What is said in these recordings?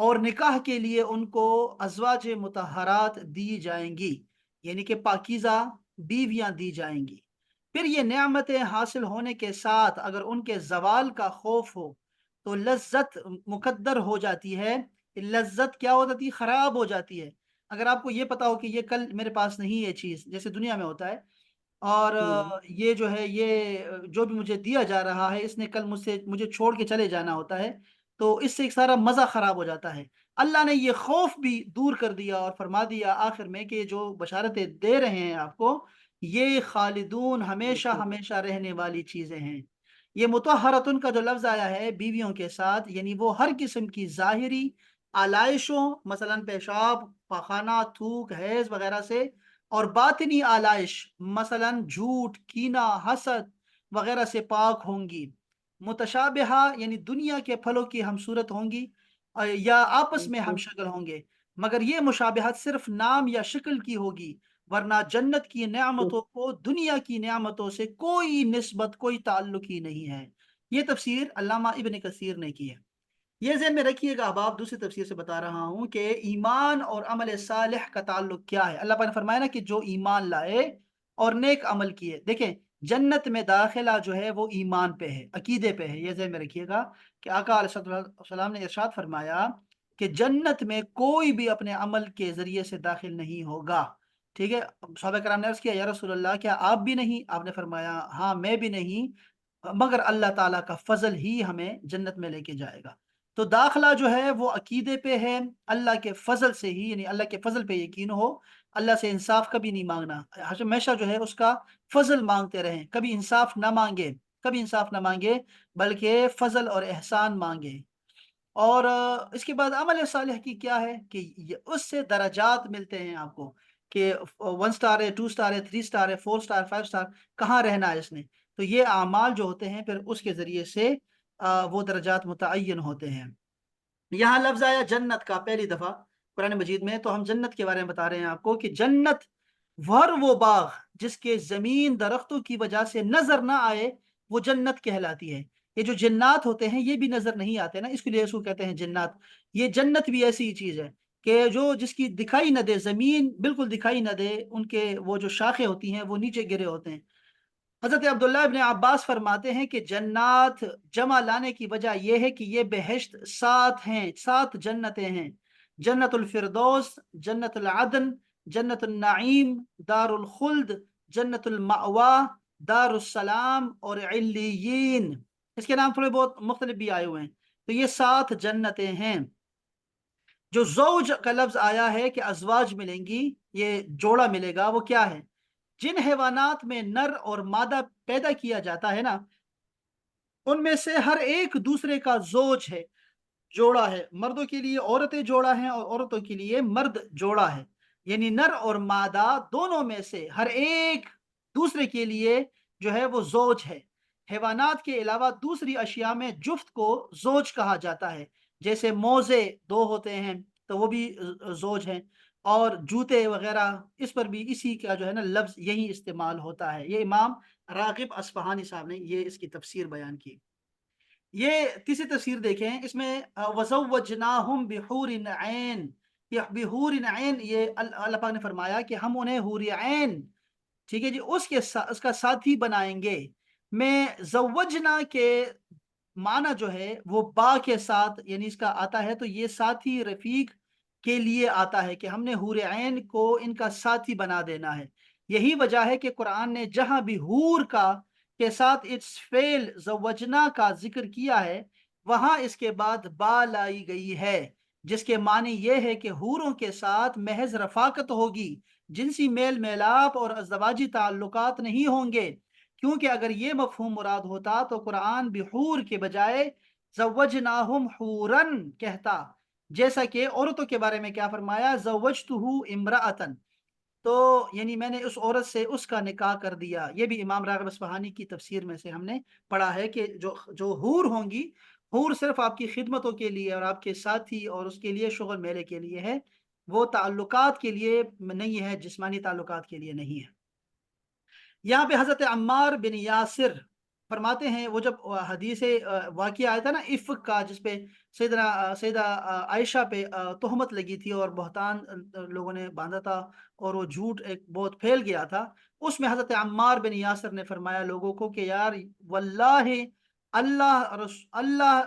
اور نکاح کے لیے ان کو ازواج مطہرات دی جائیں گی، یعنی کہ پاکیزہ بیویاں دی جائیں گی۔ پھر یہ نعمتیں حاصل ہونے کے ساتھ اگر ان کے زوال کا خوف ہو تو لذت مقدر ہو جاتی ہے، لذت کیا ہو جاتی ہے؟ خراب ہو جاتی ہے۔ اگر آپ کو یہ پتا ہو کہ یہ کل میرے پاس نہیں ہے چیز، جیسے دنیا میں ہوتا ہے، اور ہوں، یہ جو ہے یہ جو بھی مجھے دیا جا رہا ہے اس نے کل مجھے چھوڑ کے چلے جانا ہوتا ہے، تو اس سے ایک سارا مزہ خراب ہو جاتا ہے۔ اللہ نے یہ خوف بھی دور کر دیا اور فرما دیا آخر میں کہ جو بشارتیں دے رہے ہیں آپ کو، یہ خالدون ہمیشہ بالکل، ہمیشہ رہنے والی چیزیں ہیں۔ یہ مطہرتن کا جو لفظ آیا ہے بیویوں کے ساتھ، یعنی وہ ہر قسم کی ظاہری آلائشوں، مثلا پیشاب، پاخانہ، تھوک، حیض وغیرہ سے، اور باطنی آلائش مثلا جھوٹ، کینہ، حسد وغیرہ سے پاک ہوں گی۔ متشابہہ یعنی دنیا کے پھلوں کی ہم صورت ہوں گی، یا آپس میں ہم بالکل، شکل ہوں گے، مگر یہ مشابہت صرف نام یا شکل کی ہوگی، ورنہ جنت کی نعمتوں کو دنیا کی نعمتوں سے کوئی نسبت، کوئی تعلق ہی نہیں ہے۔ یہ تفسیر علامہ ابن کثیر نے کی ہے۔ یہ ذہن میں رکھیے گا، اب آپ دوسری تفسیر سے بتا رہا ہوں کہ ایمان اور عمل صالح کا تعلق کیا ہے۔ اللہ پاک نے فرمایا نا کہ جو ایمان لائے اور نیک عمل کیے، دیکھیں جنت میں داخلہ جو ہے وہ ایمان پہ ہے، عقیدے پہ ہے۔ یہ ذہن میں رکھیے گا کہ آقا علیہ السلام نے ارشاد فرمایا کہ جنت میں کوئی بھی اپنے عمل کے ذریعے سے داخل نہیں ہوگا، ٹھیک ہے؟ صحابہ کرام نے عرض کیا یا رسول اللہ کیا آپ بھی نہیں؟ آپ نے فرمایا ہاں میں بھی نہیں، مگر اللہ تعالیٰ کا فضل ہی ہمیں جنت میں لے کے جائے گا۔ تو داخلہ جو ہے وہ عقیدے پہ ہے، اللہ کے فضل سے ہی، یعنی اللہ کے فضل پہ یقین ہو، اللہ سے انصاف کبھی نہیں مانگنا، ہمیشہ جو ہے اس کا فضل مانگتے رہیں، کبھی انصاف نہ مانگے، کبھی انصاف نہ مانگے، بلکہ فضل اور احسان مانگے۔ اور اس کے بعد عمل صالح کی کیا ہے کہ اس سے درجات ملتے ہیں آپ کو، کہ 1 سٹار ہے، 2 سٹار ہے، 3 سٹار ہے، 4 سٹار، 5 سٹار، کہاں رہنا ہے اس نے۔ تو یہ اعمال جو ہوتے ہیں پھر اس کے ذریعے سے وہ درجات متعین ہوتے ہیں۔ یہاں لفظ آیا جنت کا پہلی دفعہ قرآن مجید میں، تو ہم جنت کے بارے میں بتا رہے ہیں آپ کو کہ جنت وہ باغ جس کے زمین درختوں کی وجہ سے نظر نہ آئے، وہ جنت کہلاتی ہے۔ یہ جو جنات ہوتے ہیں یہ بھی نظر نہیں آتے نا، اس کے لیے اس کو کہتے ہیں جنات۔ یہ جنت بھی ایسی ہی چیز ہے کہ جس کی دکھائی نہ دے، زمین بالکل دکھائی نہ دے، ان کے وہ جو شاخیں ہوتی ہیں وہ نیچے گرے ہوتے ہیں۔ حضرت عبداللہ ابن عباس فرماتے ہیں کہ جنات جمع لانے کی وجہ یہ ہے کہ یہ بہشت 7 ہیں، 7 جنتیں ہیں: جنت الفردوس، جنت العدن، جنت النعیم، دار الخلد، جنت المأوا، دار السلام اور علیین۔ اس کے نام تھوڑے بہت مختلف بھی آئے ہوئے ہیں۔ تو یہ 7 جنتیں ہیں۔ جو زوج کا لفظ آیا ہے کہ ازواج ملیں گی، یہ جوڑا ملے گا، وہ کیا ہے؟ جن حیوانات میں نر اور مادہ پیدا کیا جاتا ہے نا، ان میں سے ہر ایک دوسرے کا زوج ہے، جوڑا ہے۔ مردوں کے لیے عورتیں جوڑا ہیں اور عورتوں کے لیے مرد جوڑا ہے، یعنی نر اور مادہ دونوں میں سے ہر ایک دوسرے کے لیے جو ہے وہ زوج ہے۔ حیوانات کے علاوہ دوسری اشیاء میں جفت کو زوج کہا جاتا ہے، جیسے موزے 2 ہوتے ہیں تو وہ بھی زوج ہیں، اور جوتے وغیرہ، اس پر بھی اسی کا جو ہے نا لفظ یہی استعمال ہوتا ہے۔ یہ امام راغب اصفہانی صاحب نے یہ اس کی تفسیر بیان کی۔ یہ تیسری تفسیر دیکھیں، اس میں وَزَوَّجْنَاهُمْ بِحُورٍ عین، یہ بحور عین، یہ اللہ پاک نے فرمایا کہ ہم انہیں حور عین، ٹھیک ہے جی، اس کا ساتھی بنائیں گے۔ میں زوجنا کے معنی جو ہے وہ با کے ساتھ، یعنی اس کا آتا ہے تو یہ ساتھی رفیق کے لیے آتا ہے کہ ہم نے حور عین کو ان کا ساتھی بنا دینا ہے۔ یہی وجہ ہے کہ قرآن نے جہاں بھی حور کا کے ساتھ اس فعل زوجنا کا ذکر کیا ہے، وہاں اس کے بعد با لائی گئی ہے، جس کے معنی یہ ہے کہ حوروں کے ساتھ محض رفاقت ہوگی، جنسی میل میلاپ اور ازدواجی تعلقات نہیں ہوں گے، کیونکہ اگر یہ مفہوم مراد ہوتا تو قرآن بحور کے بجائے زوجناہم حورن کہتا، جیسا کہ عورتوں کے بارے میں کیا فرمایا، زوجتہ امرأتن، تو یعنی میں نے اس عورت سے اس کا نکاح کر دیا۔ یہ بھی امام راغب اصفہانی کی تفسیر میں سے ہم نے پڑھا ہے کہ جو حور ہوں گی، حور صرف آپ کی خدمتوں کے لیے اور آپ کے ساتھی اور اس کے لیے شغل میلے کے لیے ہے، وہ تعلقات کے لیے نہیں ہے، جسمانی تعلقات کے لیے نہیں ہے۔ یہاں پہ حضرت عمار بن یاسر فرماتے ہیں وہ جب حدیث واقعہ آیا تھا نا عفق کا، جس پہ سیدہ عائشہ پہ تہمت لگی تھی اور بہتان لوگوں نے باندھا تھا، اور وہ جھوٹ ایک بہت پھیل گیا تھا، اس میں حضرت عمار بن یاسر نے فرمایا لوگوں کو کہ یار واللہ اللہ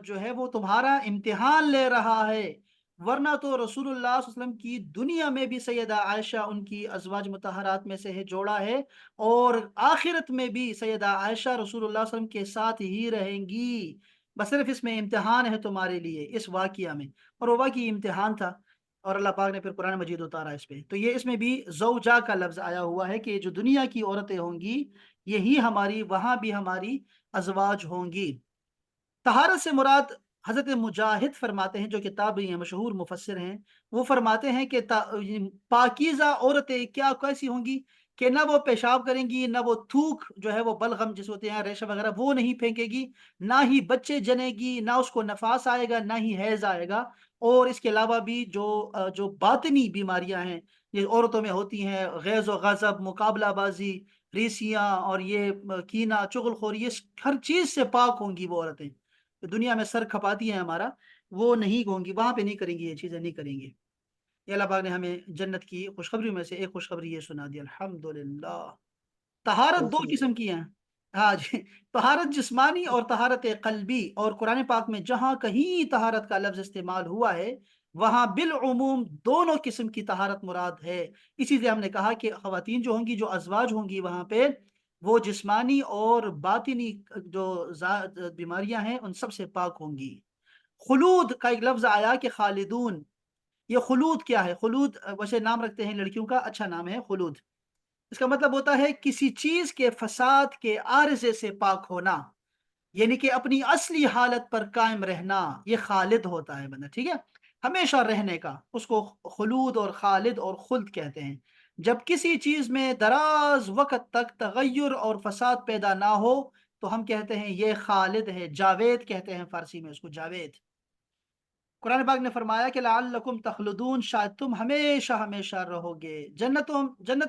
جو ہے وہ تمہارا امتحان لے رہا ہے، ورنہ تو رسول اللہ صلی اللہ علیہ وسلم کی دنیا میں بھی سیدہ عائشہ ان کی ازواج مطہرات میں سے ہے، جوڑا ہے، اور آخرت میں بھی سیدہ عائشہ رسول اللہ صلی اللہ علیہ وسلم کے ساتھ ہی رہیں گی، بس صرف اس میں امتحان ہے تمہارے لیے اس واقعہ میں، اور وہ واقعی امتحان تھا، اور اللہ پاک نے پھر قرآن مجید اتارا اس پہ، تو یہ اس میں بھی زوجہ کا لفظ آیا ہوا ہے کہ جو دنیا کی عورتیں ہوں گی یہی ہماری وہاں بھی ہماری ازواج ہوں گی۔ طہارت سے مراد حضرت مجاہد فرماتے ہیں جو کتاب ہیں مشہور مفسر ہیں، وہ فرماتے ہیں کہ پاکیزہ عورتیں کیا کیسی ہوں گی کہ نہ وہ پیشاب کریں گی، نہ وہ تھوک جو ہے وہ بلغم جس ہوتے ہیں ریشہ وغیرہ وہ نہیں پھینکے گی، نہ ہی بچے جنے گی، نہ اس کو نفاس آئے گا، نہ ہی حیض آئے گا، اور اس کے علاوہ بھی جو باطنی بیماریاں ہیں یہ عورتوں میں ہوتی ہیں، غیظ و غضب، مقابلہ بازی، ریسیاں، اور یہ کینہ چغل خوری، یہ ہر چیز سے پاک ہوں گی وہ عورتیں، دنیا میں سر کھپاتی ہیں ہمارا، وہ نہیں ہوں گی، وہاں پہ نہیں کریں گی، یہ چیزیں نہیں کریں گی۔ یہ اللہ پاک نے ہمیں جنت کی خوشخبری میں سے ایک خوشخبری یہ سنا دی، الحمدللہ۔ طہارت دو الحمد قسم کی ہیں، ہاں جی، طہارت جسمانی اور طہارت قلبی، اور قرآن پاک میں جہاں کہیں طہارت کا لفظ استعمال ہوا ہے وہاں بالعموم دونوں قسم کی طہارت مراد ہے، اسی لیے ہم نے کہا کہ خواتین جو ہوں گی، جو ازواج ہوں گی وہاں پہ، وہ جسمانی اور باطنی جو بیماریاں ہیں ان سب سے پاک ہوں گی۔ خلود کا ایک لفظ آیا کہ خالدون، یہ خلود کیا ہے؟ خلود ویسے نام رکھتے ہیں لڑکیوں کا، اچھا نام ہے خلود، اس کا مطلب ہوتا ہے کسی چیز کے فساد کے عارضے سے پاک ہونا، یعنی کہ اپنی اصلی حالت پر قائم رہنا، یہ خالد ہوتا ہے بندہ، ٹھیک ہے، ہمیشہ رہنے کا، اس کو خلود اور خالد اور خلد کہتے ہیں۔ جب کسی چیز میں دراز وقت تک تغیر اور فساد پیدا نہ ہو تو ہم کہتے ہیں یہ خالد ہے، جاوید کہتے ہیں فارسی میں اس کو، جاوید۔ قرآن پاک نے فرمایا کہ لعلکم تخلدون، شاید تم ہمیشہ ہمیشہ رہو گے جنت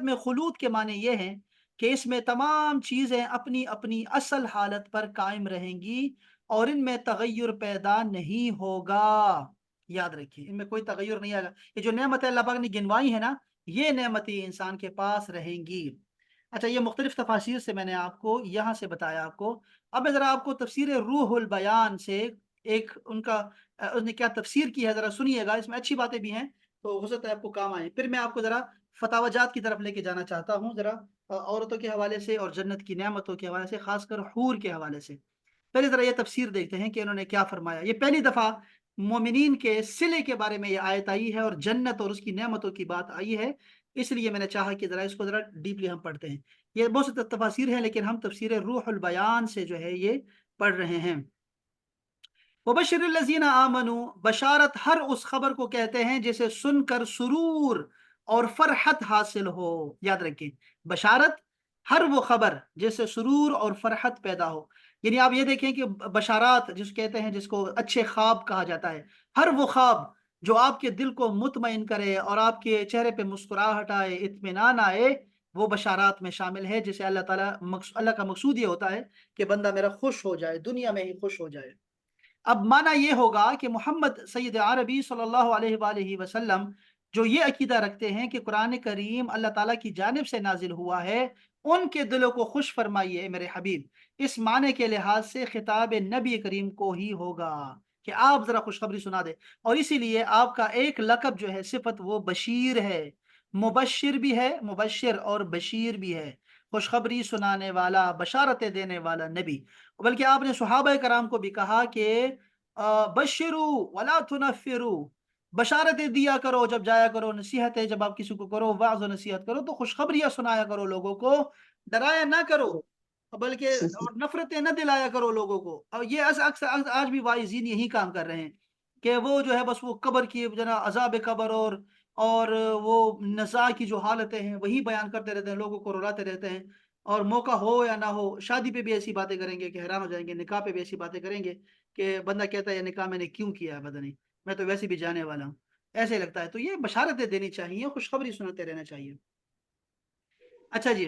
میں۔ خلود کے معنی یہ ہیں کہ اس میں تمام چیزیں اپنی اپنی اصل حالت پر قائم رہیں گی اور ان میں تغیر پیدا نہیں ہوگا، یاد رکھیے ان میں کوئی تغیر نہیں آئے گا، یہ جو نعمتیں اللہ پاک نے گنوائی ہے نا، یہ نعمتیں انسان کے پاس رہیں گی۔ اچھا، یہ مختلف تفاسیر سے میں نے آپ کو یہاں سے بتایا آپ کو، اب میں ذرا آپ کو تفسیر روح البیان سے ایک ان کا اس نے کیا تفسیر کی ہے ذرا سنیے گا، اس میں اچھی باتیں بھی ہیں تو ہو سکتا ہے آپ کو کام آئیں، پھر میں آپ کو ذرا فتاوی جات کی طرف لے کے جانا چاہتا ہوں، ذرا عورتوں کے حوالے سے اور جنت کی نعمتوں کے حوالے سے، خاص کر حور کے حوالے سے۔ پہلے ذرا یہ تفسیر دیکھتے ہیں کہ انہوں نے کیا فرمایا، یہ پہلی دفعہ مومنین کے صلے کے بارے میں یہ آیت آئی ہے اور جنت اور اس کی نعمتوں کی بات آئی ہے، اس لیے میں نے چاہا کہ ذرا اس کو ذرا ڈیپلی ہم پڑھتے ہیں۔ یہ بہت سی تفاسیر ہیں لیکن ہم تفسیر روح البیان سے جو ہے یہ پڑھ رہے ہیں۔ وبشر الذین آمنوا، بشارت ہر اس خبر کو کہتے ہیں جسے سن کر سرور اور فرحت حاصل ہو، یاد رکھیں، بشارت ہر وہ خبر جس سے سرور اور فرحت پیدا ہو، یعنی آپ یہ دیکھیں کہ بشارات جس کہتے ہیں جس کو اچھے خواب کہا جاتا ہے، ہر وہ خواب جو آپ کے دل کو مطمئن کرے اور آپ کے چہرے پہ مسکراہٹ آئے، اطمینان آئے، وہ بشارات میں شامل ہے، جسے اللہ تعالیٰ اللہ کا مقصود یہ ہوتا ہے کہ بندہ میرا خوش ہو جائے، دنیا میں ہی خوش ہو جائے۔ اب معنی یہ ہوگا کہ محمد سید عربی صلی اللہ علیہ وآلہ وسلم جو یہ عقیدہ رکھتے ہیں کہ قرآن کریم اللہ تعالیٰ کی جانب سے نازل ہوا ہے، ان کے دلوں کو خوش فرمائیے میرے حبیب، اس معنی کے لحاظ سے خطاب نبی کریم کو ہی ہوگا کہ آپ ذرا خوشخبری سنا دیں، اور اسی لیے آپ کا ایک لقب جو ہے صفت وہ بشیر ہے، مبشر بھی ہے، مبشر اور بشیر بھی ہے، خوشخبری سنانے والا، بشارتیں دینے والا نبی۔ بلکہ آپ نے صحابہ کرام کو بھی کہا کہ بشرو ولا تنفرو، بشارتیں دیا کرو جب جایا کرو، نصیحتیں جب آپ کسی کو کرو، وعظ و نصیحت کرو تو خوشخبریاں سنایا کرو لوگوں کو، ڈرایا نہ کرو، بلکہ اور نفرتیں نہ دلایا کرو لوگوں کو۔ اور یہ اکثر آج بھی واعظین یہی کام کر رہے ہیں کہ وہ جو ہے بس وہ قبر کی جنا عذاب قبر اور وہ نزاع کی جو حالتیں ہیں وہی بیان کرتے رہتے ہیں، لوگوں کو رلاتے رہتے ہیں، اور موقع ہو یا نہ ہو شادی پہ بھی ایسی باتیں کریں گے کہ حیران ہو جائیں گے، نکاح پہ بھی ایسی باتیں کریں گے کہ بندہ کہتا ہے یہ نکاح میں نے کیوں کیا ہے، پتہ نہیں، میں تو ویسے بھی جانے والا ہوں، ایسے لگتا ہے۔ تو یہ بشارتیں دینی چاہیے، خوشخبری سناتے رہنا چاہیے۔ اچھا جی،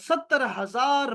70,000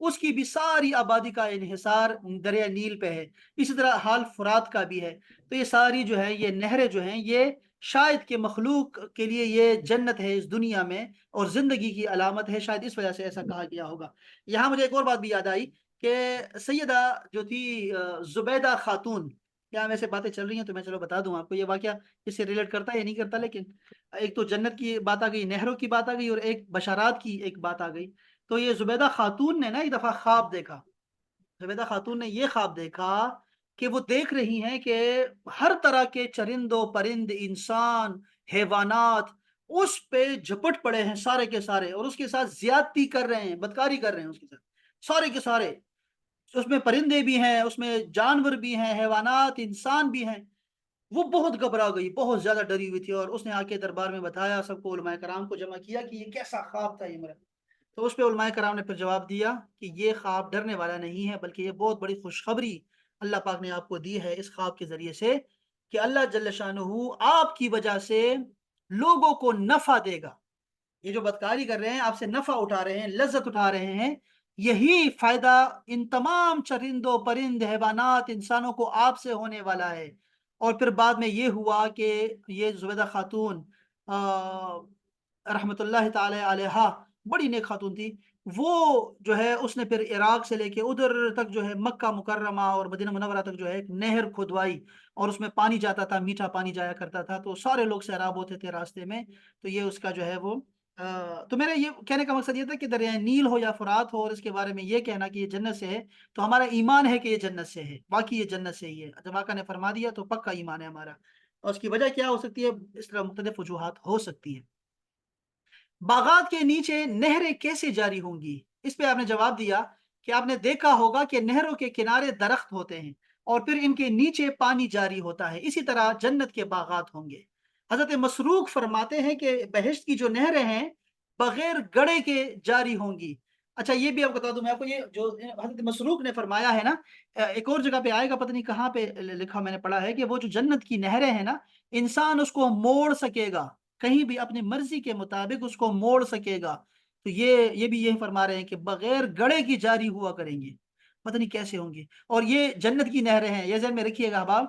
اس کی بھی ساری آبادی کا انحصار دریا نیل پہ ہے۔ اسی طرح حال فرات کا بھی ہے۔ تو یہ ساری جو ہے یہ نہریں جو ہیں یہ شاید کہ مخلوق کے لیے یہ جنت ہے اس دنیا میں اور زندگی کی علامت ہے، شاید اس وجہ سے ایسا کہا گیا ہوگا۔ یہاں مجھے ایک اور بات بھی یاد آئی کہ سیدہ جو تھی زبیدہ خاتون، یہاں ویسے باتیں چل رہی ہیں تو میں چلو بتا دوں آپ کو یہ واقعہ اس سے ریلیٹ کرتا ہے یا نہیں کرتا، لیکن ایک تو جنت کی بات آ گئی، نہروں کی بات آ گئی، اور ایک بشارات کی ایک بات آ گئی۔ تو یہ زبیدہ خاتون نے نا ایک دفعہ خواب دیکھا۔ زبیدہ خاتون نے یہ خواب دیکھا کہ وہ دیکھ رہی ہیں کہ ہر طرح کے چرند و پرند، انسان، حیوانات اس پہ جھپٹ پڑے ہیں سارے کے سارے، اور اس کے ساتھ زیادتی کر رہے ہیں، بدکاری کر رہے ہیں اس کے ساتھ سارے کے سارے۔ اس میں پرندے بھی ہیں، اس میں جانور بھی ہیں، حیوانات، انسان بھی ہیں۔ وہ بہت گھبرا گئی، بہت زیادہ ڈری ہوئی تھی، اور اس نے آ کے دربار میں بتایا، سب کو علماء کرام کو جمع کیا کہ یہ کیسا خواب تھا یہ میرا۔ تو اس پہ علماء کرام نے پھر جواب دیا کہ یہ خواب ڈرنے والا نہیں ہے، بلکہ یہ بہت بڑی خوشخبری اللہ پاک نے آپ کو دی ہے اس خواب کے ذریعے سے، کہ اللہ جل شانہ آپ کی وجہ سے لوگوں کو نفع دے گا۔ یہ جو بدکاری کر رہے ہیں، آپ سے نفع اٹھا رہے ہیں، لذت اٹھا رہے ہیں، یہی فائدہ ان تمام چرندوں، پرند، حیوانات، انسانوں کو آپ سے ہونے والا ہے۔ اور پھر بعد میں یہ ہوا کہ یہ زبیدہ خاتون رحمت اللہ تعالی علیہا بڑی نیک خاتون تھی، وہ جو ہے اس نے پھر عراق سے لے کے ادھر تک جو ہے مکہ مکرمہ اور مدینہ منورہ تک جو ہے ایک نہر کھدوائی، اور اس میں پانی جاتا تھا، میٹھا پانی جایا کرتا تھا، تو سارے لوگ سیراب ہوتے تھے راستے میں۔ تو یہ اس کا جو ہے وہ تو میرا یہ کہنے کا مقصد یہ تھا کہ دریائے نیل ہو یا فرات ہو، اور اس کے بارے میں یہ کہنا کہ یہ جنت سے ہے، تو ہمارا ایمان ہے کہ یہ جنت سے ہے، واقعی یہ جنت سے ہی ہے، جب آقا نے فرما دیا تو پکا ایمان ہے ہمارا۔ اور اس کی وجہ کیا ہو سکتی ہے؟ اس طرح مختلف وجوہات ہو سکتی ہیں۔ باغات کے نیچے نہریں کیسے جاری ہوں گی؟ اس پہ آپ نے جواب دیا کہ آپ نے دیکھا ہوگا کہ نہروں کے کنارے درخت ہوتے ہیں اور پھر ان کے نیچے پانی جاری ہوتا ہے، اسی طرح جنت کے باغات ہوں گے۔ حضرت مسروق فرماتے ہیں کہ بہشت کی جو نہریں ہیں بغیر گڑے کے جاری ہوں گی۔ اچھا یہ بھی آپ بتا دوں میں آپ کو، یہ جو حضرت مسروق نے فرمایا ہے نا، ایک اور جگہ پہ آئے گا، پتہ نہیں کہاں پہ لکھا میں نے پڑھا ہے، کہ وہ جو جنت کی نہریں ہیں نا، انسان اس کو موڑ سکے گا، کہیں بھی اپنی مرضی کے مطابق اس کو موڑ سکے گا۔ تو یہ بھی یہی فرما رہے ہیں کہ بغیر گڑے کی جاری ہوا کریں گے، پتہ نہیں کیسے ہوں گی۔ اور یہ جنت کی نہریں ہیں، یہ ذہن میں رکھیے گا احباب،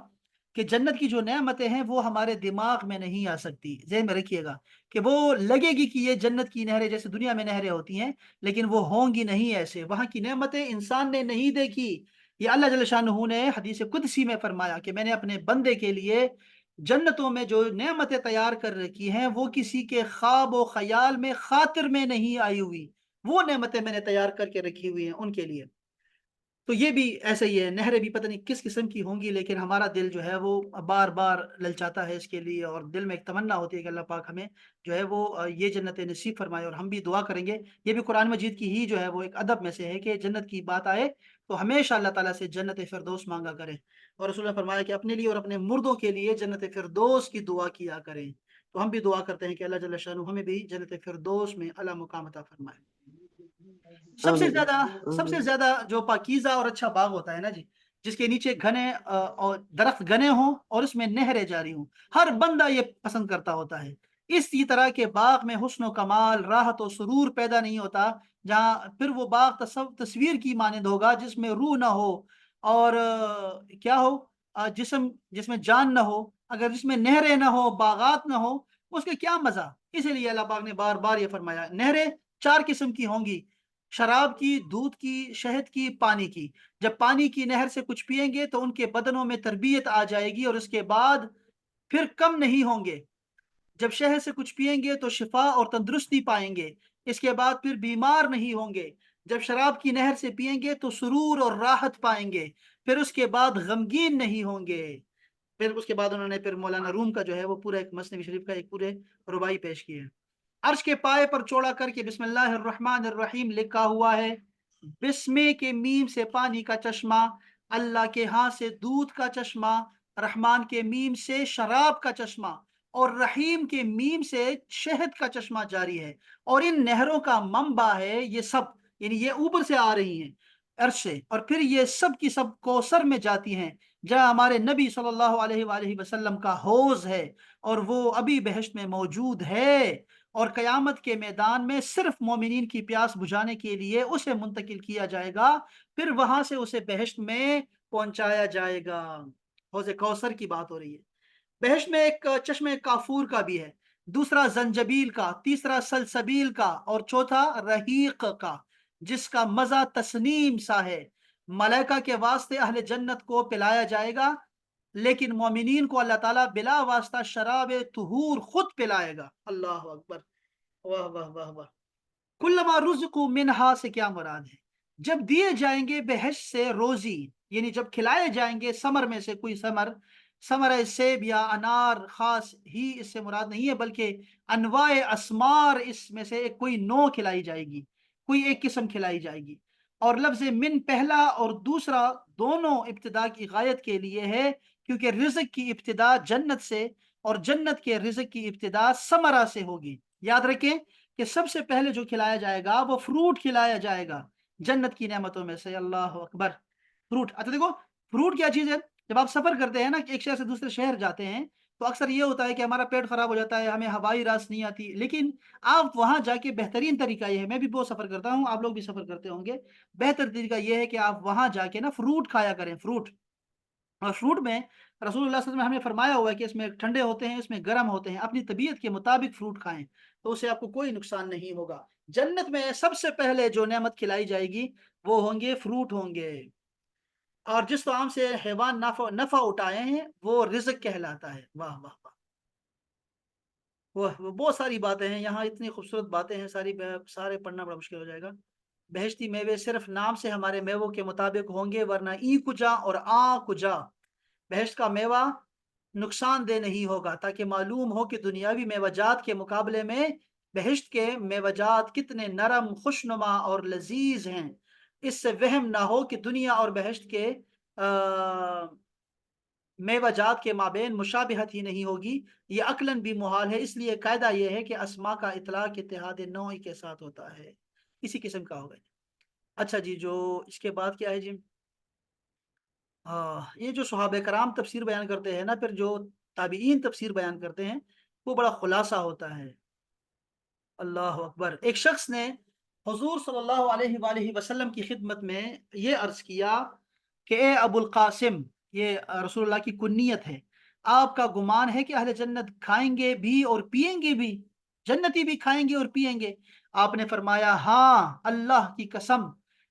کہ جنت کی جو نعمتیں ہیں وہ ہمارے دماغ میں نہیں آ سکتی، ذہن میں رکھیے گا، کہ وہ لگے گی کہ یہ جنت کی نہریں جیسے دنیا میں نہریں ہوتی ہیں، لیکن وہ ہوں گی نہیں ایسے، وہاں کی نعمتیں انسان نے نہیں دیکھی۔ یہ اللہ جل شانہ نے حدیث قدسی میں فرمایا کہ میں نے اپنے بندے کے لیے جنتوں میں جو نعمتیں تیار کر رکھی ہیں وہ کسی کے خواب و خیال میں، خاطر میں نہیں آئی ہوئی، وہ نعمتیں میں نے تیار کر کے رکھی ہوئی ہیں ان کے لیے۔ تو یہ بھی ایسا ہی ہے، نہریں بھی پتہ نہیں کس قسم کی ہوں گی، لیکن ہمارا دل جو ہے وہ بار بار للچاتا ہے اس کے لیے، اور دل میں ایک تمنا ہوتی ہے کہ اللہ پاک ہمیں جو ہے وہ یہ جنت نصیب فرمائے، اور ہم بھی دعا کریں گے۔ یہ بھی قرآن مجید کی ہی جو ہے وہ ایک ادب میں سے ہے کہ جنت کی بات آئے تو ہمیشہ اللہ تعالیٰ سے جنت فردوس مانگا کریں، اور رسول نے فرمایا کہ اپنے لیے اور اپنے مردوں کے لیے جنت فردوس کی دعا کیا کریں۔ تو ہم بھی دعا کرتے ہیں کہ اللہ جل شانہ ہمیں بھی جنت فردوس میں اعلیٰ مقام عطا فرمائے۔ سب سے آمین زیادہ سب سے آمین زیادہ جو پاکیزہ اور اچھا باغ ہوتا ہے نا جی، جس کے نیچے گھنے اور درخت گھنے ہوں اور اس میں نہریں جاری ہوں، ہر بندہ یہ پسند کرتا ہوتا ہے۔ اسی طرح کے باغ میں حسن و کمال، راحت و سرور پیدا نہیں ہوتا جہاں پھر وہ باغ تصویر کی مانند ہوگا جس میں روح نہ ہو، اور کیا ہو، جسم جس میں جان نہ ہو، اگر جس میں نہریں نہ ہو، باغات نہ ہو، اس کے کیا مزہ؟ اسی لیے اللہ پاک نے بار بار یہ فرمایا نہریں چار قسم کی ہوں گی: شراب کی، دودھ کی، شہد کی، پانی کی۔ جب پانی کی نہر سے کچھ پیئیں گے تو ان کے بدنوں میں تربیت آ جائے گی اور اس کے بعد پھر کم نہیں ہوں گے۔ جب شہد سے کچھ پیئیں گے تو شفا اور تندرستی پائیں گے، اس کے بعد پھر بیمار نہیں ہوں گے۔ جب شراب کی نہر سے پیئیں گے تو سرور اور راحت پائیں گے، پھر اس کے بعد غمگین نہیں ہوں گے۔ پھر اس کے بعد انہوں نے پھر مولانا روم کا جو ہے وہ پورا ایک مثنوی شریف کا ایک پورے ربائی پیش کی ہے۔ عرش کے پائے پر چوڑا کر کے بسم اللہ الرحمن الرحیم لکھا ہوا ہے۔ بسمے کے میم سے پانی کا چشمہ، اللہ کے ہاں سے دودھ کا چشمہ، رحمان کے میم سے شراب کا چشمہ، اور رحیم کے میم سے شہد کا چشمہ جاری ہے، اور ان نہروں کا منبع ہے یہ سب، یعنی یہ اوپر سے آ رہی ہیں عرش سے، اور پھر یہ سب کی سب کوثر میں جاتی ہیں جہاں ہمارے نبی صلی اللہ علیہ وآلہ وسلم کا حوض ہے، اور وہ ابھی بہشت میں موجود ہے۔ اور قیامت کے میدان میں صرف مومنین کی پیاس بجھانے کے لیے اسے منتقل کیا جائے گا، پھر وہاں سے اسے بہشت میں پہنچایا جائے گا۔ حوض کوثر کی بات ہو رہی ہے۔ بہشت میں ایک چشمے کافور کا بھی ہے، دوسرا زنجبیل کا، تیسرا سلسبیل کا، اور چوتھا رحیق کا، جس کا مزہ تسنیم سا ہے۔ ملائکہ کے واسطے اہل جنت کو پلایا جائے گا، لیکن مومنین کو اللہ تعالیٰ بلا واسطہ شراب طہور خود پلائے گا۔ اللہ اکبر، واہ واہ واہ واہ۔ کلما رزقوا منہا سے کیا مراد ہے؟ جب دیے جائیں گے بہشت سے روزی، یعنی جب کھلائے جائیں گے ثمر میں سے کوئی ثمر سیب یا انار خاص ہی اس سے مراد نہیں ہے، بلکہ انواع اسمار اس میں سے ایک کوئی نو کھلائی جائے گی، کوئی ایک قسم کھلائی جائے گی۔ اور لفظ من پہلا اور دوسرا دونوں ابتدا کی غایت کے لیے ہے، کیونکہ رزق کی ابتدا جنت سے اور جنت کے رزق کی ابتدا ثمرہ سے ہوگی۔ یاد رکھیں کہ سب سے پہلے جو کھلایا جائے گا وہ فروٹ کھلایا جائے گا جنت کی نعمتوں میں سے۔ اللہ اکبر، فروٹ۔ اچھا دیکھو، فروٹ کیا چیز ہے؟ جب آپ سفر کرتے ہیں نا، کہ ایک شہر سے دوسرے شہر جاتے ہیں، تو اکثر یہ ہوتا ہے کہ ہمارا پیٹ خراب ہو جاتا ہے، ہمیں ہوائی راس نہیں آتی، لیکن آپ وہاں جا کے بہترین طریقہ یہ ہے، میں بھی بہت سفر کرتا ہوں، آپ لوگ بھی سفر کرتے ہوں گے، بہتر طریقہ یہ ہے کہ آپ وہاں جا کے نا فروٹ کھایا کریں، فروٹ۔ اور فروٹ میں رسول اللہ صلی اللہ علیہ وسلم نے ہمیں فرمایا ہوا ہے کہ اس میں ٹھنڈے ہوتے ہیں، اس میں گرم ہوتے ہیں، اپنی طبیعت کے مطابق فروٹ کھائیں تو اسے آپ کو کوئی نقصان نہیں ہوگا۔ جنت میں سب سے پہلے جو نعمت کھلائی جائے گی وہ ہوں گے فروٹ ہوں گے، اور جس طعام سے حیوان نفع اٹھائے ہیں وہ رزق کہلاتا ہے۔ واہ واہ واہ، وہ بہت ساری باتیں ہیں یہاں، اتنی خوبصورت باتیں ہیں، سارے پڑھنا بڑا مشکل ہو جائے گا۔ بہشتی میوے صرف نام سے ہمارے میووں کے مطابق ہوں گے، ورنہ ای کجا اور آ کجا بہشت کا میوہ نقصان دہ نہیں ہوگا، تاکہ معلوم ہو کہ دنیاوی میوہ جات کے مقابلے میں بہشت کے میوہ جات کتنے نرم، خوشنما اور لذیذ ہیں۔ اس سے وہم نہ ہو کہ دنیا اور بہشت کے میوہ جات کے مابین مشابہت ہی نہیں ہوگی، یہ عقلاً بھی محال ہے۔ اس لیے قاعدہ یہ ہے کہ اسما کا اطلاق اتحاد نوعی کے ساتھ ہوتا ہے، اسی قسم کا ہوگا۔ اچھا جی، جو اس کے بعد کیا ہے جی؟ یہ جو صحابہ کرام تفسیر بیان کرتے ہیں نا، پھر جو تابعین تفسیر بیان کرتے ہیں، وہ بڑا خلاصہ ہوتا ہے۔ اللہ اکبر۔ ایک شخص نے حضور صلی اللہ علیہ وآلہ وسلم کی خدمت میں یہ عرض کیا کہ اے ابو القاسم، یہ رسول اللہ کی کنیت ہے، آپ کا گمان ہے کہ اہل جنت کھائیں گے بھی اور پیئیں گے بھی؟ جنتی بھی کھائیں گے اور پیئیں گے؟ آپ نے فرمایا ہاں، اللہ کی قسم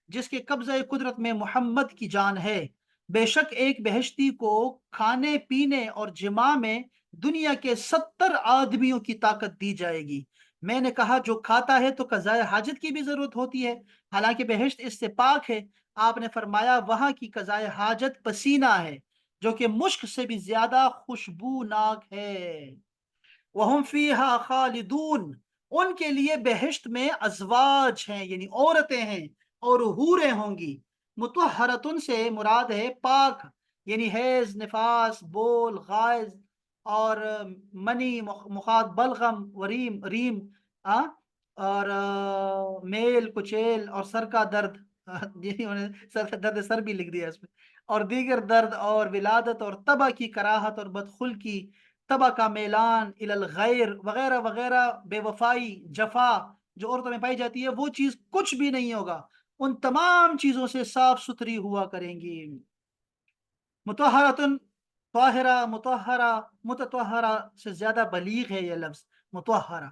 جس کے قبضہ قدرت میں محمد کی جان ہے، بے شک ایک بہشتی کو کھانے پینے اور جماع میں دنیا کے 70 آدمیوں کی طاقت دی جائے گی۔ میں نے کہا جو کھاتا ہے تو قضاء حاجت کی بھی ضرورت ہوتی ہے، حالانکہ بہشت اس سے پاک ہے۔ آپ نے فرمایا وہاں کی قضاء حاجت پسینہ ہے، جو کہ مشک سے بھی زیادہ خوشبوناک ہے۔ وَهُمْ فِيهَا خَالِدُونَ، ان کے لیے بہشت میں ازواج ہیں، یعنی عورتیں ہیں اور حوریں ہوں گی۔ مطہرتن سے مراد ہے پاک، یعنی حیض، نفاس، بول، غائز اور منی، مخاط، بلغم، وریم، ریم، آ، اور میل کچیل اور سر کا درد، یعنی انہوں نے سر کا درد سر بھی لکھ دیا اس میں، اور دیگر درد اور ولادت اور تبا کی کراہت اور بدخلقی، تبا کا میلان الی الغیر وغیرہ وغیرہ، بے وفائی، جفا جو عورتوں میں پائی جاتی ہے، وہ چیز کچھ بھی نہیں ہوگا، ان تمام چیزوں سے صاف ستھری ہوا کریں گی۔ متحرتن، طاہرہ، متحرہ، متطہرہ سے زیادہ بلیغ ہے یہ لفظ متحرہ،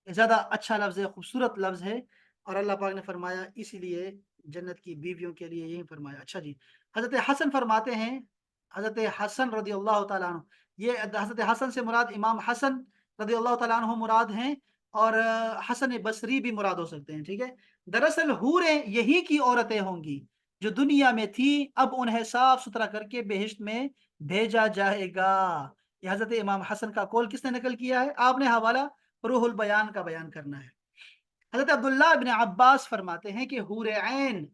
زیادہ اچھا لفظ ہے، خوبصورت لفظ ہے، اور اللہ پاک نے فرمایا اسی لیے جنت کی بیویوں کے لیے یہی فرمایا۔ اچھا جی، حضرت حسن فرماتے ہیں، حضرت حسن رضی اللہ تعالیٰ عنہ، یہ حضرت حسن سے مراد امام حسن رضی اللہ تعالیٰ عنہ مراد ہیں، اور حسن بصری بھی مراد ہو سکتے ہیں، ٹھیک ہے۔ دراصل حوریں یہی کی عورتیں ہوں گی جو دنیا میں تھی، اب انہیں صاف ستھرا کر کے بہشت میں بھیجا جائے گا۔ یہ حضرت امام حسن کا قول کس نے نقل کیا ہے؟ آپ نے حوالہ روح البیان کا بیان کرنا ہے۔ حضرت عبداللہ ابن عباس فرماتے ہیں کہ حور عین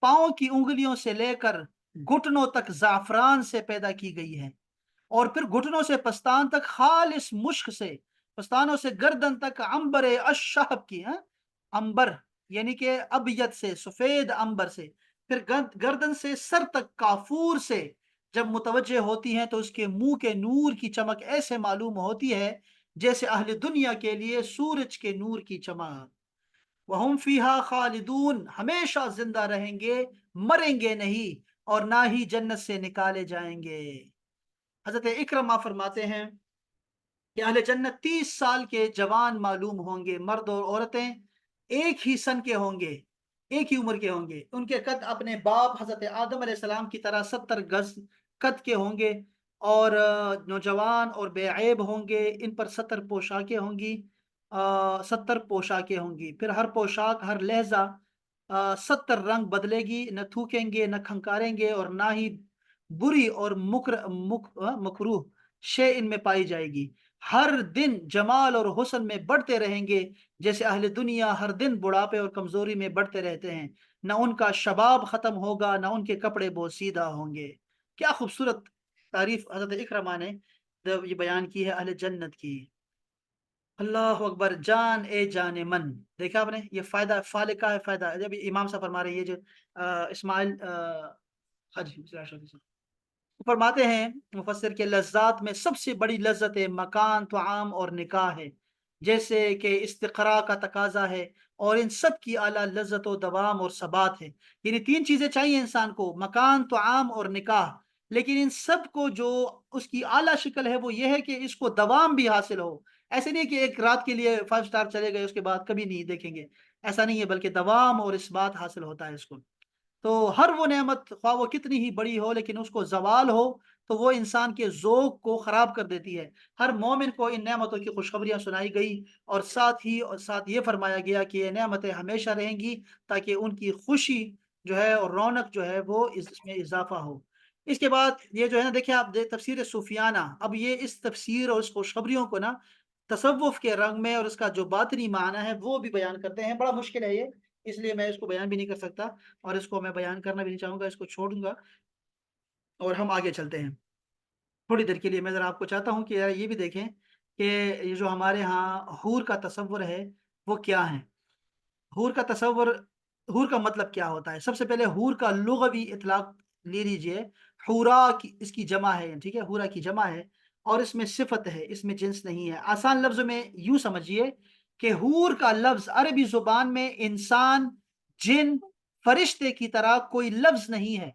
پاؤں کی انگلیوں سے لے کر گھٹنوں تک زعفران سے پیدا کی گئی ہے، اور پھر گھٹنوں سے پستان تک خالص مشک سے، پستانوں سے گردن تک عنبر الشہب کی، عنبر یعنی کہ ابیض سے، سفید عنبر سے، پھر گردن سے سر تک کافور سے۔ جب متوجہ ہوتی ہیں تو اس کے منہ کے نور کی چمک ایسے معلوم ہوتی ہے جیسے اہل دنیا کے لیے سورج کے نور کی چمک۔ وہم فیہا خالدون، ہمیشہ زندہ رہیں گے، مریں گے نہیں، اور نہ ہی جنت سے نکالے جائیں گے۔ حضرت اکرمہ فرماتے ہیں کہ اہل جنت 30 سال کے جوان معلوم ہوں گے، مرد اور عورتیں ایک ہی سن کے ہوں گے، ایک ہی عمر کے ہوں گے۔ ان کے قد اپنے باپ حضرت آدم علیہ السلام کی طرح 70 گز قد کے ہوں گے، اور نوجوان اور بے عیب ہوں گے۔ ان پر 70 پوشاکیں ہوں گی، 70 پوشاکیں ہوں گی، پھر ہر پوشاک ہر لہجہ 70 رنگ بدلے گی، نہ تھوکیں گے نہ کھنکاریں گے، اور نہ ہی بری اور مکروہ شے ان میں پائی جائے گی۔ ہر دن جمال اور حسن میں بڑھتے رہیں گے، جیسے اہل دنیا ہر دن بڑھاپے اور کمزوری میں بڑھتے رہتے ہیں۔ نہ ان کا شباب ختم ہوگا، نہ ان کے کپڑے بوسیدہ ہوں گے۔ کیا خوبصورت تعریف حضرت اکرمہ نے یہ بیان کی ہے اہل جنت کی۔ اللہ اکبر، جان اے جان من، دیکھا آپ نے، یہ فائدہ فالقہ ہے فائدہ، جب امام صاحب فرما رہے ہیں یہ جو اسماعیل حج فرماتے ہیں مفسر کے، لذات میں سب سے بڑی لذت مکان، طعام اور نکاح ہے، جیسے کہ استقراء کا تقاضا ہے، اور ان سب کی اعلیٰ لذت و دوام اور ثبات ہے۔ یعنی 3 چیزیں چاہیے انسان کو، مکان، طعام اور نکاح، لیکن ان سب کو جو اس کی اعلیٰ شکل ہے وہ یہ ہے کہ اس کو دوام بھی حاصل ہو۔ ایسے نہیں کہ ایک رات کے لیے 5 اسٹار چلے گئے اس کے بعد کبھی نہیں دیکھیں گے، ایسا نہیں ہے، بلکہ دوام اور اثبات حاصل ہوتا ہے اس کو۔ تو ہر وہ نعمت خواہ وہ کتنی ہی بڑی ہو، لیکن اس کو زوال ہو تو وہ انسان کے ذوق کو خراب کر دیتی ہے۔ ہر مومن کو ان نعمتوں کی خوشخبریاں سنائی گئی، اور ساتھ یہ فرمایا گیا کہ یہ نعمتیں ہمیشہ رہیں گی، تاکہ ان کی خوشی جو ہے اور رونق جو ہے وہ اس میں اضافہ ہو۔ اس کے بعد یہ جو ہے نا، دیکھیں آپ تفسیر صوفیانہ، اب یہ اس تفسیر اور اس خوشخبریوں کو نا تصوف کے رنگ میں اور اس کا جو باطنی معنی ہے وہ بھی بیان کرتے ہیں۔ بڑا مشکل ہے یہ، اس لیے میں اس کو بیان بھی نہیں کر سکتا، اور اس کو میں بیان کرنا بھی نہیں چاہوں گا، اس کو چھوڑوں گا اور ہم آگے چلتے ہیں۔ تھوڑی دیر کے لیے میں ذرا آپ کو چاہتا ہوں کہ یار یہ بھی دیکھیں کہ یہ جو ہمارے ہاں حور کا تصور ہے وہ کیا ہے۔ حور کا تصور، حور کا مطلب کیا ہوتا ہے؟ سب سے پہلے حور کا لغوی اطلاق لے لیجئے۔ حورا کی اس کی جمع ہے، ٹھیک ہے، حورا کی جمع ہے، اور اس میں صفت ہے، اس میں جنس نہیں ہے۔ آسان لفظ میں یوں سمجھیے کہ حور کا لفظ عربی زبان میں انسان، جن، فرشتے کی طرح کوئی لفظ نہیں ہے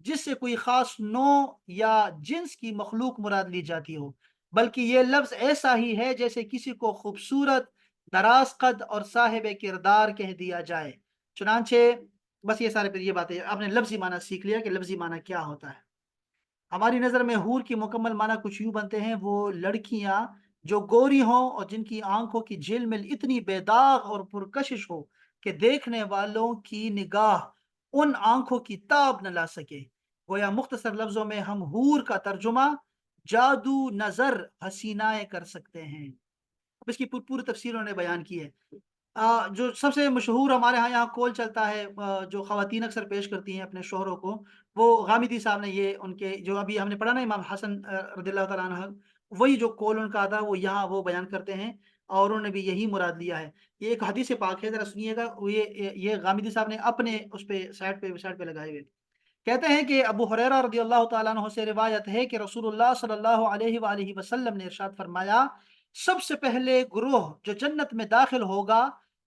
جس سے کوئی خاص نوع یا جنس کی مخلوق مراد لی جاتی ہو، بلکہ یہ لفظ ایسا ہی ہے جیسے کسی کو خوبصورت، دراز قد اور صاحب کردار کہہ دیا جائے۔ چنانچہ بس یہ سارے پھر یہ باتیں آپ نے لفظی معنی سیکھ لیا کہ لفظی معنی کیا ہوتا ہے۔ ہماری نظر میں حور کی مکمل معنی کچھ یوں بنتے ہیں: وہ لڑکیاں جو گوری ہوں اور جن کی آنکھوں کی جھلمل اتنی بے داغ اور پرکشش ہو کہ دیکھنے والوں کی نگاہ ان آنکھوں کی تاب نہ لا سکے۔ گویا مختصر لفظوں میں ہم حور کا ترجمہ جادو نظر حسینائیں کر سکتے ہیں۔ اب اس کی پوری تفسیر انہوں نے بیان کی ہے۔ جو سب سے مشہور ہمارے ہاں یہاں کول چلتا ہے، جو خواتین اکثر پیش کرتی ہیں اپنے شوہروں کو، وہ غامدی صاحب نے یہ ان کے جو ابھی ہم نے پڑھا نا امام حسن رضی اللہ تعالیٰ عنہ، وہی جو کول ان کا تھا وہ یہاں وہ بیان کرتے ہیں، اور انہوں نے بھی یہی مراد لیا ہے۔ یہ ایک حدیث پاک ہے، ذرا سنیے گا، یہ غامدی صاحب نے اپنے اس پہ سائٹ پہ لگائے ہوئے کہتے ہیں کہ ابو ہریرہ رضی اللہ تعالیٰ عنہ سے روایت ہے کہ رسول اللہ صلی اللہ علیہ وآلہ وسلم نے ارشاد فرمایا، سب سے پہلے گروہ جو جنت میں داخل ہوگا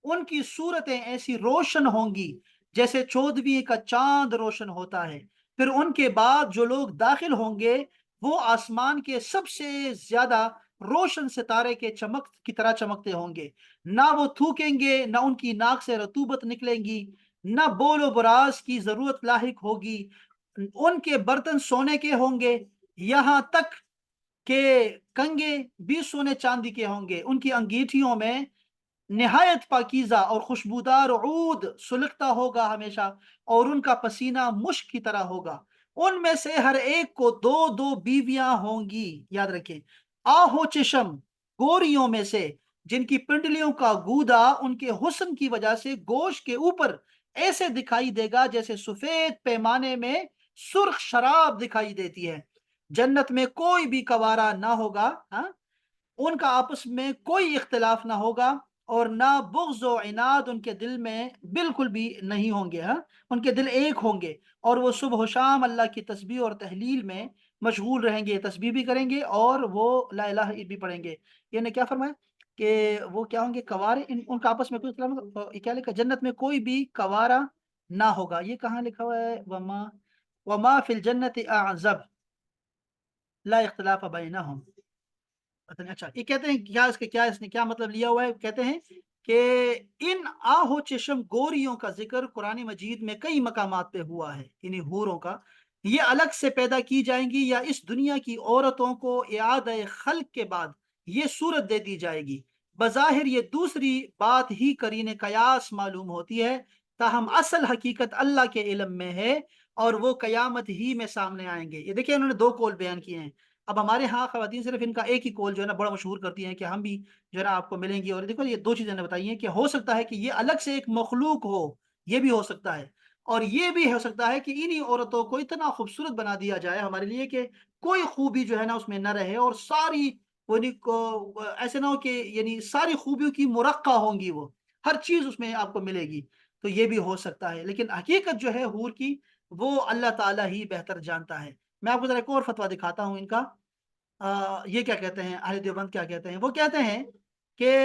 ان کی صورتیں ایسی روشن ہوں گی جیسے 14ویں کا چاند روشن ہوتا ہے۔ پھر ان کے بعد جو لوگ داخل ہوں گے وہ آسمان کے سب سے زیادہ روشن ستارے کے چمک کی طرح چمکتے ہوں گے، نہ وہ تھوکیں گے، نہ ان کی ناک سے رطوبت نکلیں گی، نہ بول و براز کی ضرورت لاحق ہوگی، ان کے برتن سونے کے ہوں گے، یہاں تک کہ کنگے بھی سونے چاندی کے ہوں گے۔ ان کی انگیٹھیوں میں نہایت پاکیزہ اور خوشبودار عود سلگتا ہوگا ہمیشہ، اور ان کا پسینہ مشک کی طرح ہوگا۔ ان میں سے ہر ایک کو 2 2 بیویاں ہوں گی، یاد رکھیں، آہو چشم گوریوں میں سے، جن کی پنڈلیوں کا گودا ان کے حسن کی وجہ سے گوشت کے اوپر ایسے دکھائی دے گا جیسے سفید پیمانے میں سرخ شراب دکھائی دیتی ہے۔ جنت میں کوئی بھی کوارا نہ ہوگا، ہاں، ان کا آپس میں کوئی اختلاف نہ ہوگا، اور نہ بغض و عناد ان کے دل میں بالکل بھی نہیں ہوں گے، ہاں، ان کے دل ایک ہوں گے، اور وہ صبح و شام اللہ کی تسبیح اور تحلیل میں مشغول رہیں گے، تسبیح بھی کریں گے اور وہ لا الہ بھی پڑھیں گے۔ یہ نے کیا فرمایا کہ وہ کیا ہوں گے؟ کوارے، ان کا آپس میں کوئی اختلاف، یہ کیا لکھا؟ جنت میں کوئی بھی کوارا نہ ہوگا۔ یہ کہاں لکھا ہوا ہے؟ وما فی الجنت اعزب لا اختلاف بینہم۔ پتہ نہیں، اچھا یہ کہتے ہیں کیا، اس نے کیا مطلب لیا ہوا ہے؟ کہتے ہیں کہ ان آہو چشم گوریوں کا ذکر قرآن مجید میں کئی مقامات پہ ہوا ہے، یعنی حوروں کا۔ یہ الگ سے پیدا کی جائیں گی یا اس دنیا کی عورتوں کو اعادہ خلق کے بعد یہ صورت دے دی جائے گی؟ بظاہر یہ دوسری بات ہی قرین قیاس معلوم ہوتی ہے، تاہم اصل حقیقت اللہ کے علم میں ہے اور وہ قیامت ہی میں سامنے آئیں گے۔ یہ دیکھیں انہوں نے دو قول بیان کیے ہیں۔ اب ہمارے ہاں خواتین صرف ان کا ایک ہی قول جو ہے نا بڑا مشہور کرتی ہیں کہ ہم بھی جو ہے نا آپ کو ملیں گی، اور دیکھو یہ دو چیزیں نے بتائی ہیں کہ ہو سکتا ہے کہ یہ الگ سے ایک مخلوق ہو، یہ بھی ہو سکتا ہے، اور یہ بھی ہو سکتا ہے کہ انہی عورتوں کو اتنا خوبصورت بنا دیا جائے ہمارے لیے کہ کوئی خوبی جو ہے نا اس میں نہ رہے، اور ساری ایسے نہ ہو کہ یعنی ساری خوبیوں کی مرقع ہوں گی، وہ ہر چیز اس میں آپ کو ملے گی۔ تو یہ بھی ہو سکتا ہے، لیکن حقیقت جو ہے حور کی وہ اللہ تعالیٰ ہی بہتر جانتا ہے۔ میں آپ کو ذرا ایک اور فتویٰ دکھاتا ہوں ان کا۔ یہ کیا کہتے ہیں اہل دیوبند، کیا کہتے ہیں؟ وہ کہتے ہیں کہ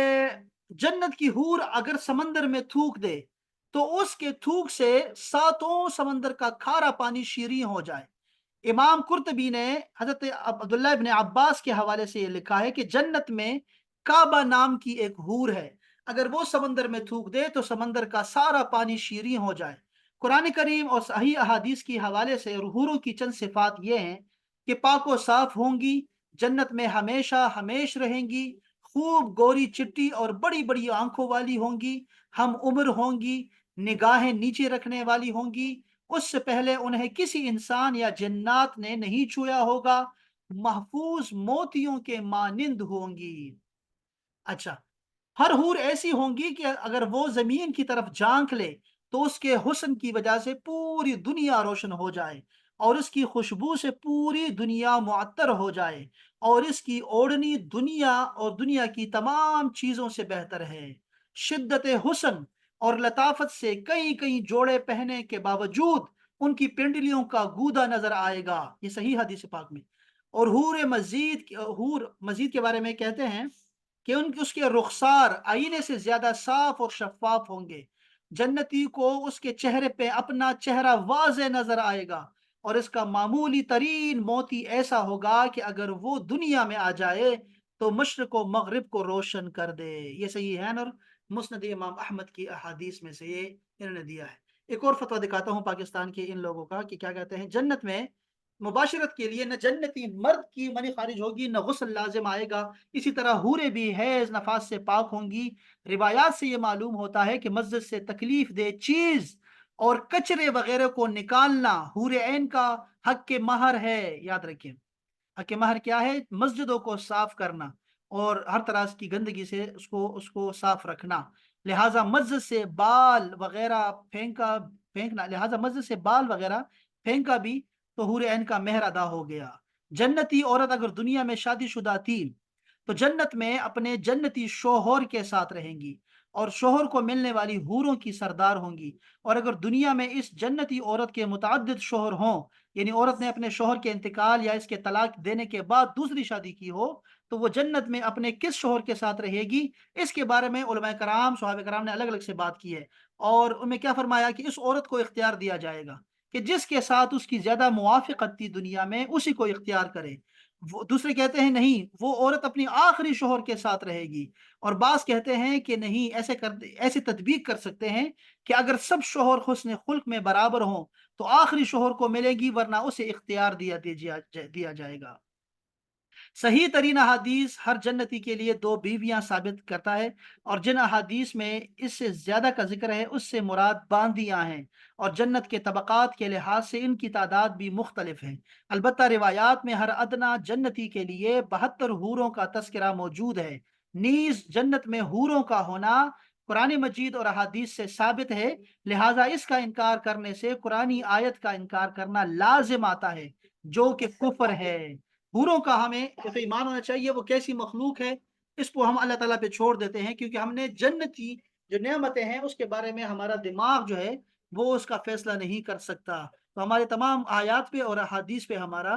جنت کی حور اگر سمندر میں تھوک دے تو اس کے تھوک سے ساتوں سمندر کا کھارا پانی شیریں ہو جائے۔ امام قرطبی نے حضرت عبداللہ ابن عباس کے حوالے سے یہ لکھا ہے کہ جنت میں کعبہ نام کی ایک حور ہے، اگر وہ سمندر میں تھوک دے تو سمندر کا سارا پانی شیریں ہو جائے۔ قرآن کریم اور صحیح احادیث کی حوالے سے حوروں کی چند صفات یہ ہیں کہ پاک و صاف ہوں گی، جنت میں ہمیشہ ہمیش رہیں گی، خوب گوری چٹی اور بڑی بڑی آنکھوں والی ہوں گی، ہم عمر ہوں گی، نگاہیں نیچے رکھنے والی ہوں گی، اس سے پہلے انہیں کسی انسان یا جنات نے نہیں چھویا ہوگا، محفوظ موتیوں کے مانند ہوں گی۔ اچھا، ہر حور ایسی ہوں گی کہ اگر وہ زمین کی طرف جھانک لے تو اس کے حسن کی وجہ سے پوری دنیا روشن ہو جائے، اور اس کی خوشبو سے پوری دنیا معطر ہو جائے، اور اس کی اوڑھنی دنیا اور دنیا کی تمام چیزوں سے بہتر ہے۔ شدت حسن اور لطافت سے کئی کئی جوڑے پہنے کے باوجود ان کی پنڈلیوں کا گودا نظر آئے گا، یہ صحیح حدیث پاک میں۔ اور حور مزید کے بارے میں کہتے ہیں کہ اس کے رخسار آئینے سے زیادہ صاف اور شفاف ہوں گے، جنتی کو اس کے چہرے پہ اپنا چہرہ واضح نظر آئے گا، اور اس کا معمولی ترین موتی ایسا ہوگا کہ اگر وہ دنیا میں آ جائے تو مشرق و مغرب کو روشن کر دے۔ یہ صحیح ہے اور مسند امام احمد کی احادیث میں سے یہ انہوں نے دیا ہے۔ ایک اور فتویٰ دکھاتا ہوں پاکستان کے ان لوگوں کا کہ کیا کہتے ہیں، جنت میں مباشرت کے لیے نہ جنتی مرد کی منی خارج ہوگی نہ غسل لازم آئے گا، اسی طرح حوریں بھی حیض نفاس سے پاک ہوں گی۔ روایات سے یہ معلوم ہوتا ہے کہ مسجد سے تکلیف دہ چیز اور کچرے وغیرہ کو نکالنا حور عین کا حق کے مہر ہے۔ یاد رکھیں، حق مہر کیا ہے؟ مسجدوں کو صاف کرنا اور ہر طرح کی گندگی سے اس کو صاف رکھنا۔ لہٰذا مسجد سے بال وغیرہ پھینکنا، لہٰذا مسجد سے بال وغیرہ پھینکا بھی تو حور عین کا مہر ادا ہو گیا۔ جنتی عورت اگر دنیا میں شادی شدہ تھی تو جنت میں اپنے جنتی شوہر کے ساتھ رہیں گی اور شوہر کو ملنے والی حوروں کی سردار ہوں گی، اور اگر دنیا میں اس جنتی عورت کے متعدد شوہر ہوں، یعنی عورت نے اپنے شوہر کے انتقال یا اس کے طلاق دینے کے بعد دوسری شادی کی ہو، تو وہ جنت میں اپنے کس شوہر کے ساتھ رہے گی؟ اس کے بارے میں علماء کرام صحابہ کرام نے الگ الگ سے بات کی ہے، اور ان میں کیا فرمایا کہ اس عورت کو اختیار دیا جائے گا کہ جس کے ساتھ اس کی زیادہ موافقت تھی دنیا میں اسی کو اختیار کرے۔ وہ دوسرے کہتے ہیں نہیں، وہ عورت اپنی آخری شوہر کے ساتھ رہے گی، اور بعض کہتے ہیں کہ نہیں، ایسے تطبیق کر سکتے ہیں کہ اگر سب شوہر حسن خلق میں برابر ہوں تو آخری شوہر کو ملے گی، ورنہ اسے اختیار دیا جائے گا۔ صحیح ترین احادیث ہر جنتی کے لیے دو بیویاں ثابت کرتا ہے، اور جن احادیث میں اس سے زیادہ کا ذکر ہے اس سے مراد باندیاں ہیں، اور جنت کے طبقات کے لحاظ سے ان کی تعداد بھی مختلف ہے۔ البتہ روایات میں ہر ادنا جنتی کے لیے 72 حوروں کا تذکرہ موجود ہے۔ نیز جنت میں حوروں کا ہونا قرآن مجید اور احادیث سے ثابت ہے، لہٰذا اس کا انکار کرنے سے قرآنی آیت کا انکار کرنا لازم آتا ہے، جو کہ کفر ہے۔ حوروں کا ہمیں تو ایمان ہونا چاہیے، وہ کیسی مخلوق ہے اس کو ہم اللہ تعالیٰ پہ چھوڑ دیتے ہیں، کیونکہ ہم نے جنتی جو نعمتیں ہیں اس کے بارے میں ہمارا دماغ جو ہے وہ اس کا فیصلہ نہیں کر سکتا۔ تو ہمارے تمام آیات پہ اور احادیث پہ ہمارا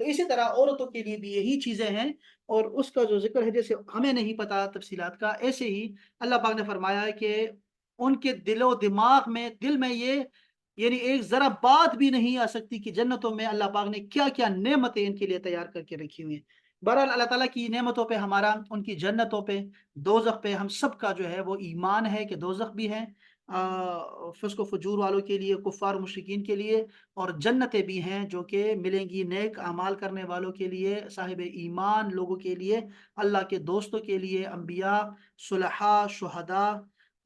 تو اسی طرح عورتوں کے لیے بھی یہی چیزیں ہیں، اور اس کا جو ذکر ہے جیسے ہمیں نہیں پتا تفصیلات کا، ایسے ہی اللہ پاک نے فرمایا ہے کہ ان کے دل و دماغ میں، دل میں یہ یعنی ایک ذرا بات بھی نہیں آ سکتی کہ جنتوں میں اللہ پاک نے کیا کیا نعمتیں ان کے لیے تیار کر کے رکھی ہوئی ہیں۔ بہرحال اللہ تعالیٰ کی نعمتوں پہ ہمارا، ان کی جنتوں پہ، دوزخ پہ ہم سب کا جو ہے وہ ایمان ہے کہ دوزخ بھی ہے فسق و فجور والوں کے لیے، کفار مشرکین کے لیے، اور جنتیں بھی ہیں جو کہ ملیں گی نیک اعمال کرنے والوں کے لیے، صاحب ایمان لوگوں کے لیے، اللہ کے دوستوں کے لیے، انبیاء، صلحاء، شہداء،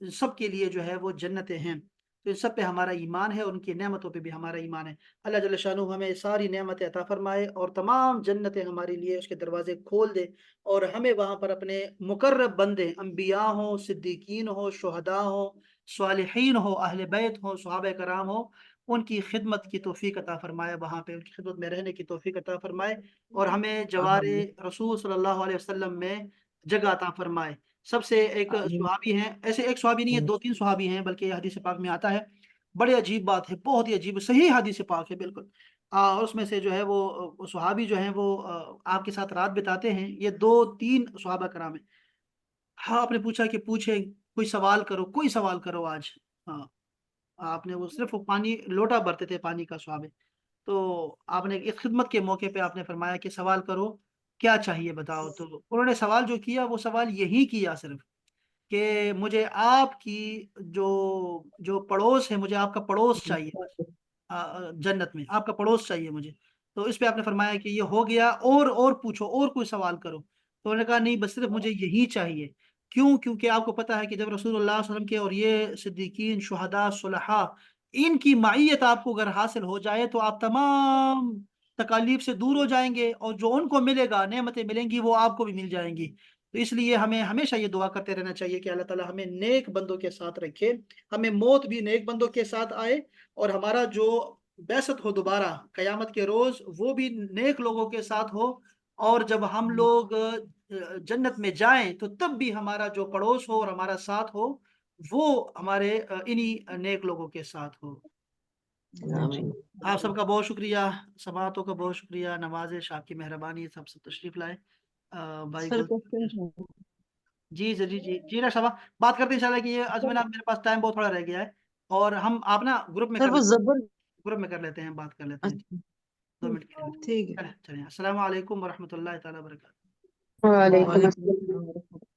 سب کے لیے جو ہے وہ جنتیں ہیں۔ تو ان سب پہ ہمارا ایمان ہے، اور ان کی نعمتوں پہ بھی ہمارا ایمان ہے۔ اللہ جل شانہ ہمیں ساری نعمتیں عطا فرمائے، اور تمام جنتیں ہمارے لیے اس کے دروازے کھول دے، اور ہمیں وہاں پر اپنے مقرب بندے، انبیاء ہوں، صدیقین ہوں، شہداء ہوں، صالحین ہو، اہل بیت ہو، صحابہ کرام ہو، ان کی خدمت کی توفیق عطا فرمائے، وہاں پہ ان کی خدمت میں رہنے کی توفیق عطا فرمائے، اور ہمیں جوار آمین رسول صلی اللہ علیہ وسلم میں جگہ عطا فرمائے۔ سب سے ایک آمین صحابی ہیں، ایسے ایک صحابی نہیں ہے، دو تین صحابی ہیں، بلکہ یہ حدیث پاک میں آتا ہے۔ بڑی عجیب بات ہے، بہت ہی عجیب، صحیح حدیث پاک ہے بالکل۔ اور اس میں سے جو ہے وہ صحابی جو ہیں وہ آپ کے ساتھ رات بتاتے ہیں، یہ دو تین صحابہ کرام ہیں۔ ہاں، آپ نے پوچھا کہ پوچھیں، کوئی سوال کرو، کوئی سوال کرو آج۔ ہاں، آپ نے وہ صرف وہ پانی لوٹا بھرتے تھے پانی کا صحابہ، تو آپ نے اس خدمت کے موقع پہ آپ نے فرمایا کہ سوال کرو، کیا چاہیے بتاؤ۔ تو انہوں نے سوال جو کیا وہ سوال یہی کیا صرف کہ مجھے آپ کی جو جو پڑوس ہے، مجھے آپ کا پڑوس چاہیے بس، جنت میں آپ کا پڑوس چاہیے مجھے۔ تو اس پہ آپ نے فرمایا کہ یہ ہو گیا، اور پوچھو، اور کوئی سوال کرو۔ تو انہوں نے کہا نہیں، بس صرف مجھے یہی چاہیے۔ کیوں؟ کیونکہ آپ کو پتا ہے کہ جب رسول اللہ صلی اللہ علیہ وسلم کے اور یہ صدیقین، شہداء، صلحاء، ان کی معیت آپ کو اگر حاصل ہو جائے تو آپ تمام تکالیف سے دور ہو جائیں گے، اور جو ان کو ملے گا، نعمتیں ملیں گی، وہ آپ کو بھی مل جائیں گی۔ تو اس لیے ہمیں ہمیشہ یہ دعا کرتے رہنا چاہیے کہ اللہ تعالیٰ ہمیں نیک بندوں کے ساتھ رکھے، ہمیں موت بھی نیک بندوں کے ساتھ آئے، اور ہمارا جو بعثت ہو دوبارہ قیامت کے روز وہ بھی نیک لوگوں کے ساتھ ہو، اور جب ہم لوگ جنت میں جائیں تو تب بھی ہمارا جو پڑوس ہو اور ہمارا ساتھ ہو وہ ہمارے انہی نیک لوگوں کے ساتھ ہو۔ آمین آپ سب کا بہت شکریہ، سماعتوں کا بہت شکریہ، نوازش، آپ کی مہربانی، سب سے تشریف لائے۔ بھائی سر گل، کوشچن ہے جی جی جی جی جی ڈاکٹر صاحب، بات کرتے ہیں انشاءاللہ کہ یہ ازمینہ میرے پاس ٹائم بہت تھوڑا رہ گیا ہے، اور ہم آپ نا گروپ میں سر کر وہ لیتے ہیں، زبر گروپ میں کر لیتے ہیں، بات کر لیتے ہیں اچھا 2 منٹ کے لیے۔ ٹھیک ہے چلیں چلیں، السلام علیکم ورحمۃ اللہ تعالیٰ وبرکاتہ۔ وعلیکم وعلیکم السلام السلام ورحمۃ